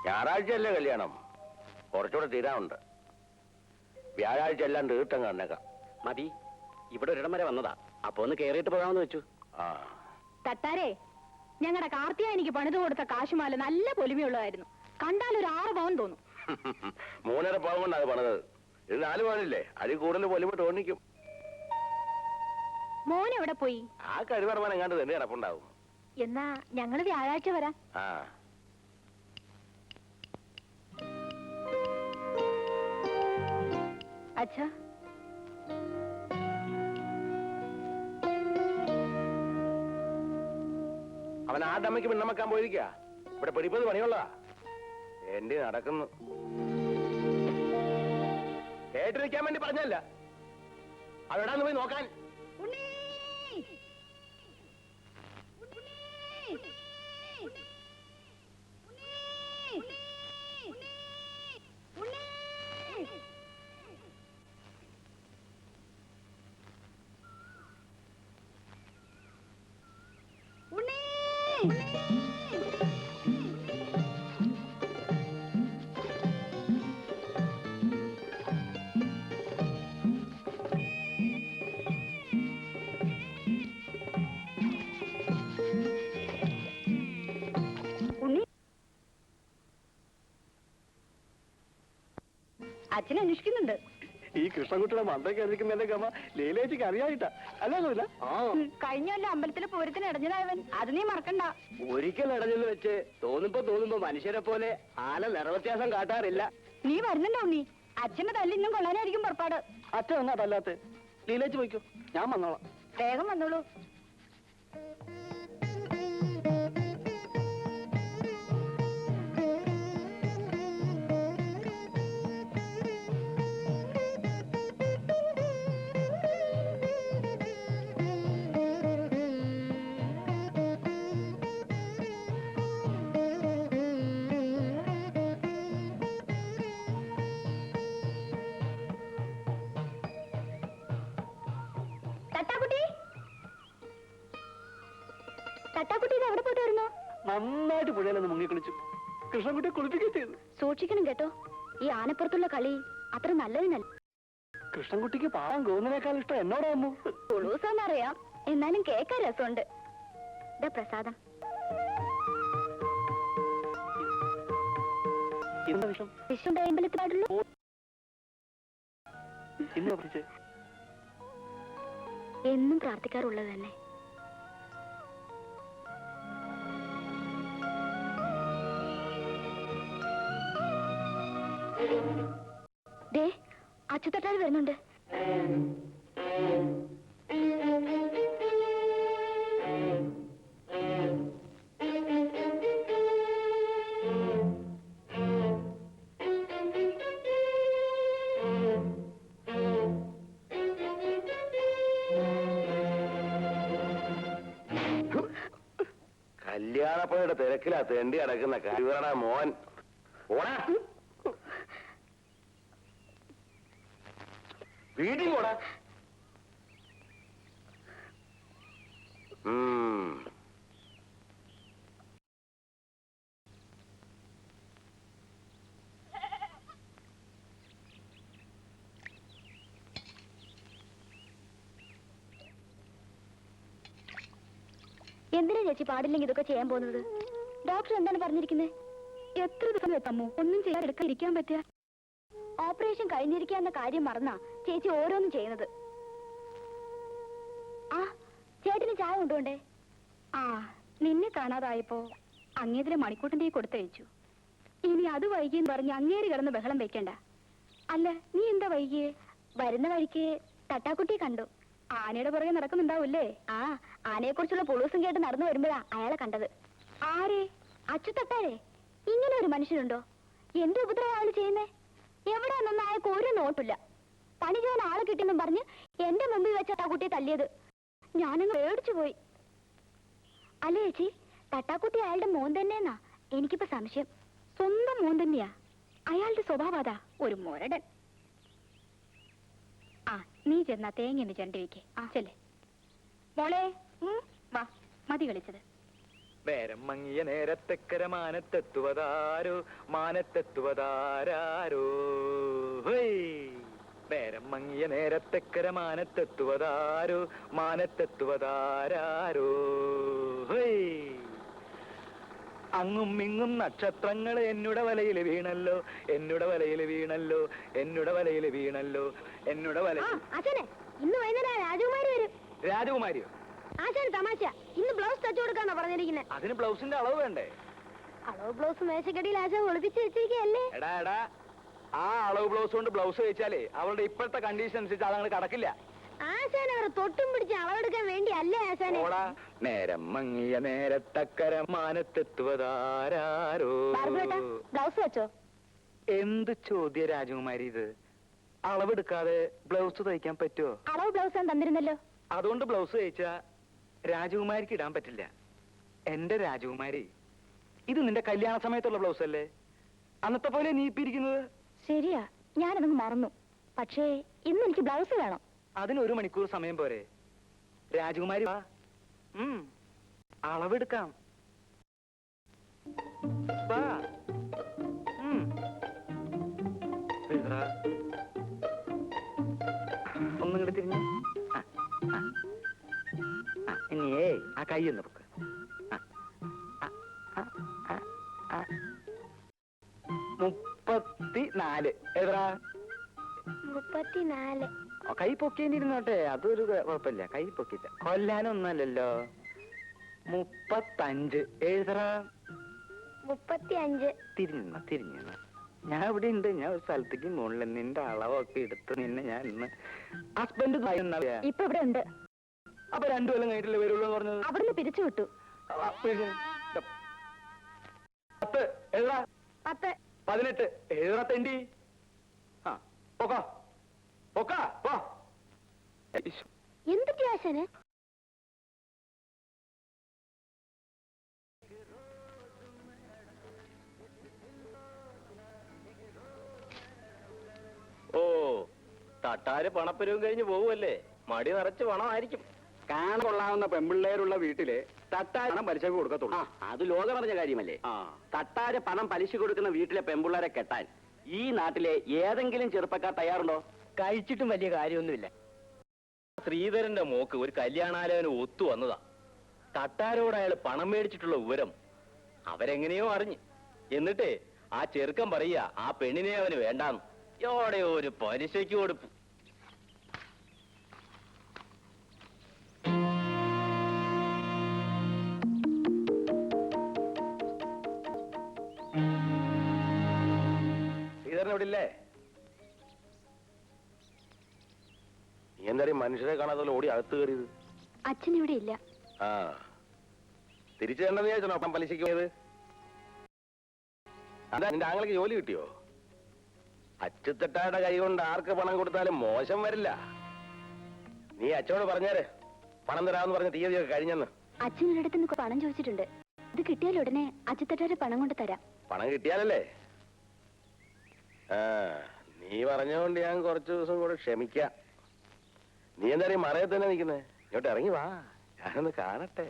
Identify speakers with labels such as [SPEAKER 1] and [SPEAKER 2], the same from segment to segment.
[SPEAKER 1] ഞായറാഴ്ചയല്ലേ കല്യാണം, കുറച്ചുകൂടെ തീരാനുണ്ട്. വ്യാഴാഴ്ച എല്ലാം തീർത്തം കണ്ണേക്കാം.
[SPEAKER 2] മതി, ഇവിടെ ഒരിടം വരെ വന്നതാ, അപ്പൊ ഒന്ന് കേറിയിട്ട് പോകാമെന്ന് വെച്ചു.
[SPEAKER 3] തട്ടാരേ, ഞങ്ങളുടെ കാർത്തിക എനിക്ക് പണിത് കൊടുത്ത കാശുമാല നല്ല പൊലിമയുള്ളതായിരുന്നു. കണ്ടാൽ ഒരു 6 പവൻ തോന്നും.
[SPEAKER 1] 3.5 പവൻ കൊണ്ടാണ് പണിത്. ഇത് 4 പവനില്ലേ, അതിൽ കൂടുതൽ പൊലിമ തോന്നിക്കും.
[SPEAKER 3] മോൻ എവിടെ പോയി?
[SPEAKER 1] ആ കരുവറവാൻ എങ്ങാണ്ട് തന്നെ കിടപ്പുണ്ടാവും.
[SPEAKER 3] എന്നാ ഞങ്ങള് വ്യാഴാഴ്ച വരാം. അച്ഛാ,
[SPEAKER 1] അവൻ ആ ഡമ്മയ്ക്ക് പിണ്ണമക്കാൻ പോയിരിക്കാ. ഇവിടെ പിടിപ്പത് പണിയുള്ളതാ. എന്റെ നടക്കുന്നു. കേട്ടിരിക്കാൻ വേണ്ടി പറഞ്ഞല്ല, അവിടാന്ന് പോയി നോക്കാൻ.
[SPEAKER 3] അച്ഛനെ അന്വേഷിക്കുന്നുണ്ട്.
[SPEAKER 2] ഈ കൃഷ്ണൻകുട്ടിയുടെ മന്ത്രം കേൾക്കുന്നതിന്റെ ഗമ ലീലേച്ചിക്ക് അറിയായിട്ടാ അല്ലേന്നില്ല.
[SPEAKER 3] കഴിഞ്ഞല്ല അമ്പലത്തിലെ പൂരത്തിന് ഇടഞ്ഞതായവൻ, അത് നീ മറക്കണ്ട.
[SPEAKER 2] ഒരിക്കൽ ഇടഞ്ഞെന്ന് വെച്ച് തോന്നുമ്പോ മനുഷ്യരെ പോലെ ആന നിറവ്യത്യാസം കാട്ടാറില്ല.
[SPEAKER 3] നീ വരുന്നുണ്ടോ ഉണ്ണി? അച്ഛന്റെ തല്ല് ഇന്നും കൊള്ളാനായിരിക്കും പുറപ്പാട്.
[SPEAKER 2] അച്ഛൻ എന്നാ തല്ലാത്ത? ലീലേച്ച് പോയിക്കോ, ഞാൻ വന്നോളാം.
[SPEAKER 3] വേഗം വന്നോളൂ.
[SPEAKER 2] നന്നായിട്ട് പുഴയിലൊന്ന് മുങ്ങിക്കുളിച്ചു. കൃഷ്ണൻകുട്ടിയെ കുളിപ്പിക്കുകയും ചെയ്തു.
[SPEAKER 3] സൂക്ഷിക്കണം കേട്ടോ, ഈ ആനപ്പുറത്തുള്ള കളി അത്ര നല്ലതിനല്ല.
[SPEAKER 2] കൃഷ്ണൻകുട്ടിക്ക് പാടാൻ ഗോവിന്ദനേക്കാൾ ഇഷ്ടം എന്നോടായിരുന്നു.
[SPEAKER 3] ഉളൂസെന്നറിയാം, എന്നാലും കേൾക്കാൻ രസമുണ്ട്. പ്രസാദം എന്നും പ്രാർത്ഥിക്കാറുള്ളത് തന്നെ. ദേ, അച്ചുതട്ടാൽ വരുന്നുണ്ട്.
[SPEAKER 1] കല്യാണപ്പണിയുടെ തിരക്കിലാ തെണ്ടി അടക്കുന്ന കഴിവറ മോൻ. ഓടാ വീട്ടിൽ പോടാ.
[SPEAKER 3] എന്തിനാ ചേച്ചി പാടില്ലെങ്കിൽ ഇതൊക്കെ ചെയ്യാൻ പോകുന്നത്? ഡോക്ടർ എന്താണ് പറഞ്ഞിരിക്കുന്നത്? എത്ര ദിവസം എത്തമ്മോ ഒന്നും ചെയ്യാൻ ഇരിക്കാൻ പറ്റുക? ഓപ്പറേഷൻ കഴിഞ്ഞിരിക്കാന്ന കാര്യം മറന്നാ ചേച്ചി ഓരോന്നും ചെയ്യുന്നത്. ആ ചേട്ടന് ചായ കൊണ്ടുപോണ്ടേ? ആ, നിന്നെ കാണാതായപ്പോ അങ്ങേതിരെ മണിക്കൂട്ടിന്റെ കൊടുത്തയച്ചു. ഇനി അത് വൈകിയെന്ന് പറഞ്ഞ് അങ്ങേര് കിടന്ന് ബഹളം വെക്കണ്ട. അല്ല, നീ എന്താ വൈകിയേ? വരുന്ന വഴിക്ക് തട്ടാക്കുട്ടിയെ കണ്ടു. ആനയുടെ പുറകെ നടക്കുന്നുണ്ടാവൂല്ലേ? ആ, ആനയെ കുറിച്ചുള്ള പുളൂസും കേട്ട് നടന്നു വരുമ്പോഴാ അയാളെ കണ്ടത്. ആരെ? അച്ചുതട്ടാരെ? ഇങ്ങനെ ഒരു മനുഷ്യനുണ്ടോ? എന്ത് ഉപദ്രവം അയാൾ ചെയ്യുന്നേ? എവിടെയാണെന്ന് അയാൾക്ക് ഒരു നോട്ടില്ല. പണി ചെയ്യാൻ ആളെ കിട്ടിയെന്നും പറഞ്ഞ് എന്റെ മുമ്പിൽ വെച്ച കുട്ടിയെ തല്ലിയത് ഞാനങ്ങ് പേടിച്ചു പോയി. അല്ലേ ചേച്ചി, തട്ടാക്കുട്ടി അയാളുടെ മോൻ തന്നെയെന്നാ എനിക്കിപ്പോ സംശയം. സ്വന്തം മോൻ തന്നെയാ. അയാളുടെ സ്വഭാവം അതാ, ഒരു മുരടൻ. ആ, നീ ചെന്നാ തേങ്ങ ചണ്ടി വെക്കേ. ആ ചെല്ലേ മോളെ. വാ, മതി കളിച്ചത്.
[SPEAKER 4] നേരം മങ്ങിയ നേരത്തെക്കര മാനത്തെത്തുവതാരോ മാനത്തെത്തുവതാരോ നേരം മങ്ങിയ നേരത്തെക്കര മാനത്തെത്തുവതാരോ മാനത്തെത്തുവതാരോ അങ്ങും ഇങ്ങും നക്ഷത്രങ്ങൾ എന്നുടെ വലയിൽ വീണല്ലോ എന്നുടെ വലയിൽ വീണല്ലോ എന്നുടെ വലയിൽ വീണല്ലോ എന്നുടെ വല
[SPEAKER 3] അച്ഛനെ ഇന്ന് വൈകുന്നേരം രാജകുമാരി വരും.
[SPEAKER 4] രാജകുമാരിയോ?
[SPEAKER 3] ആശാന് തമാശ. ഇന്ന് ബ്ലൗസ് തച്ചു കൊടുക്കാന്നാ പറഞ്ഞിരിക്കുന്നത്.
[SPEAKER 4] അതിന് ബ്ലൗസിന്റെ അളവ് വേണ്ടേ?
[SPEAKER 3] അളവ് ബ്ലൗസ് മേശക്കടിയിൽ ആശാൻ ഒളിപ്പിച്ച് വെച്ചിരിക്കല്ലേ.
[SPEAKER 4] എടാ എടാ, ആ അളവ് ബ്ലൗസ് കൊണ്ട് ബ്ലൗസ് വെച്ചാലേ അവളുടെ ഇപ്പോഴത്തെ കണ്ടീഷൻ അനുസരിച്ച് അതങ്ങൾ കടക്കില്ല.
[SPEAKER 3] ആശാൻ അവർ തൊട്ടും പിടിച്ച് അളവെടുക്കാൻ വേണ്ടി അല്ലേ ആശാനെ?
[SPEAKER 4] ഓടാ. നേരം മങ്ങിയ നേരത്തക്കര മാനത്തെത്തുവതാരോ.
[SPEAKER 3] ബ്ലൗസ് വെച്ചോ?
[SPEAKER 4] എന്ത് ചോദ്യ രാജകുമാരി ഇത്? അളവെടുക്കാതെ ബ്ലൗസ് തയ്ക്കാൻ പറ്റുമോ?
[SPEAKER 3] അളവ് ബ്ലൗസ് ഞാൻ തന്നിരുന്നല്ലോ.
[SPEAKER 4] അതുകൊണ്ട് ബ്ലൗസ് തയ്ച്ചാ രാജകുമാരിക്ക് ഇടാൻ പറ്റില്ല. എന്റെ രാജകുമാരി, ഇത് നിന്റെ കല്യാണ സമയത്തുള്ള ബ്ലൗസ് അല്ലേ? അന്നത്തെ പോലെ നീ ഇപ്പിരിക്കുന്നത്.
[SPEAKER 3] ശരിയാ, ഞാനതങ്ങ് മറന്നു. പക്ഷേ ഇന്ന് എനിക്ക് ബ്ലൗസ് വേണം.
[SPEAKER 4] അതിന് 1 മണിക്കൂർ സമയം പോരെ? രാജകുമാരി വാ, അളവെടുക്കാം. വാ. എഴുതടാ. ഒന്നും കൂടെ തിരിഞ്ഞു. ഇനിയേ ആ കൈ ഒന്ന് പൊക്ക്. 34. എഴുതടാ.
[SPEAKER 3] 34.
[SPEAKER 4] കൈ പൊക്കേണ്ടിരുന്നോട്ടെ, അതൊരു കുഴപ്പമില്ല. കൈ പൊക്കിച്ച കൊല്ലാനൊന്നല്ലല്ലോ. 35. എഴുതടാ.
[SPEAKER 3] 35.
[SPEAKER 4] തിരിഞ്ഞു. ഞാൻ ഇവിടെ ഉണ്ട്. ഞാൻ ഒരു സ്ഥലത്തേക്ക് മുകളിൽ നിന്റെ അളവൊക്കെ എടുത്ത് നിന്നെ ഞാൻ ഇന്ന് ഹസ്ബൻഡ്
[SPEAKER 3] ഇപ്പൊ ഇവിടെ ഉണ്ട്.
[SPEAKER 4] അപ്പൊ 2 കൊല്ലം കഴിഞ്ഞിട്ടില്ലേ വരുള്ളൂ എന്ന് പറഞ്ഞത്?
[SPEAKER 3] അവിടുന്ന് പിരിച്ചു വിട്ടു.
[SPEAKER 4] 10. എഴുതാ.
[SPEAKER 3] 10.
[SPEAKER 4] 18. എഴുതാ തെണ്ടി. പോക്കാ പോക്കാ പോ.
[SPEAKER 3] എന്തൊക്കെ ആശാന്?
[SPEAKER 2] ഓ, തട്ടാര് പണപ്പരവും കഴിഞ്ഞ് പോവുമല്ലേ? മടി നിറച്ച് പണമായിരിക്കും.
[SPEAKER 4] കാണാനുള്ള പെമ്പിള്ളേരുള്ള വീട്ടില് തട്ടാര് പണം പലിശക്ക് കൊടുക്കത്തുള്ളൂ.
[SPEAKER 2] അത് ലോകം പറഞ്ഞ കാര്യമല്ലേ? തട്ടാര് പണം പലിശ കൊടുക്കുന്ന വീട്ടിലെ പെമ്പിള്ളേരെ കെട്ടാൻ ഈ നാട്ടിലെ ഏതെങ്കിലും ചെറുപ്പക്കാർ തയ്യാറുണ്ടോ?
[SPEAKER 4] കഴിച്ചിട്ടും വലിയ കാര്യമൊന്നുമില്ല.
[SPEAKER 2] ശ്രീധരന്റെ മോക്ക് ഒരു കല്യാണാലോചന ഒത്തു വന്നതാ. തട്ടാരോട് അയാൾ പണം മേടിച്ചിട്ടുള്ള വിവരം അവരെങ്ങനെയോ അറിഞ്ഞ്. എന്നിട്ടേ ആ ചെറുക്കൻ പറയുക ആ പെണ്ണിനെ അവന് വേണ്ടാന്ന്. എവിടെ ഒരു പലിശയ്ക്ക് കൊടുപ്പ്.
[SPEAKER 1] ശ്രീധരൻ ഇവിടെ ഇല്ലേ? നീ എന്തായാലും മനുഷ്യരെ കാണാതെ ഓടി അകത്ത് കയറിയത്?
[SPEAKER 3] അച്ഛൻ ഇവിടെ ഇല്ല.
[SPEAKER 1] ആ, തിരിച്ചു തരണമെന്ന് വിചാരിച്ചോ അപ്പം പലിശയ്ക്ക് പോയത്? അതാ നിന്റെ ആങ്ങൾക്ക് ജോലി കിട്ടിയോ? അച്ചുത്തട്ടായുടെ കൈ കൊണ്ട് ആർക്ക് പണം കൊടുത്താലും മോശം വരില്ല. നീ അച്ഛനോട് പറഞ്ഞാല് പണം തരാമെന്ന് പറഞ്ഞ തീയതിയൊക്കെ കഴിഞ്ഞെന്ന്.
[SPEAKER 3] അച്ഛൻ ഒരിടത്തുനിന്ന് പണം ചോദിച്ചിട്ടുണ്ട്. ഇത് കിട്ടിയാൽ ഉടനെ അച്ഛത്തട്ടാരെ പണം കൊണ്ട് തരാം.
[SPEAKER 1] പണം കിട്ടിയാലല്ലേ? ആ, നീ പറഞ്ഞുകൊണ്ട് ഞാൻ കുറച്ചു ദിവസം കൂടെ ക്ഷമിക്കാം. നീ എന്തായാലും മറയത്ത് തന്നെ നിൽക്കുന്നേ? ഇങ്ങോട്ട് ഇറങ്ങി വാ, ഞാനൊന്ന് കാണട്ടെ.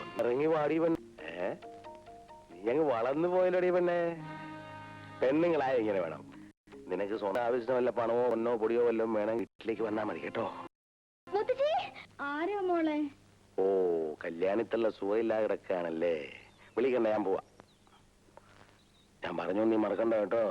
[SPEAKER 1] ഒന്നിറങ്ങി വാടി പെണ്ണേ. നീ അങ്ങ് വളർന്നു പോയല്ലോടി പെണ്ണേ. പെണ്ണുങ്ങളായ ഇങ്ങനെ വേണം. നിനക്ക് സ്വന്തം ആവശ്യത്തിന് വല്ല പണമോ പൊന്നോ പൊടിയോ വല്ലതും വേണം, വീട്ടിലേക്ക് വന്നാ മതി കേട്ടോ.
[SPEAKER 3] ആരാ മോളെ?
[SPEAKER 1] ഓ, കല്യാണത്തുള്ള സുഖമില്ലാതെ കിടക്കുകയാണല്ലേ? വിളിക്കണ്ട, ഞാൻ പോവാ. ഞാൻ പറഞ്ഞു, നീ മറക്കണ്ട കേട്ടോ.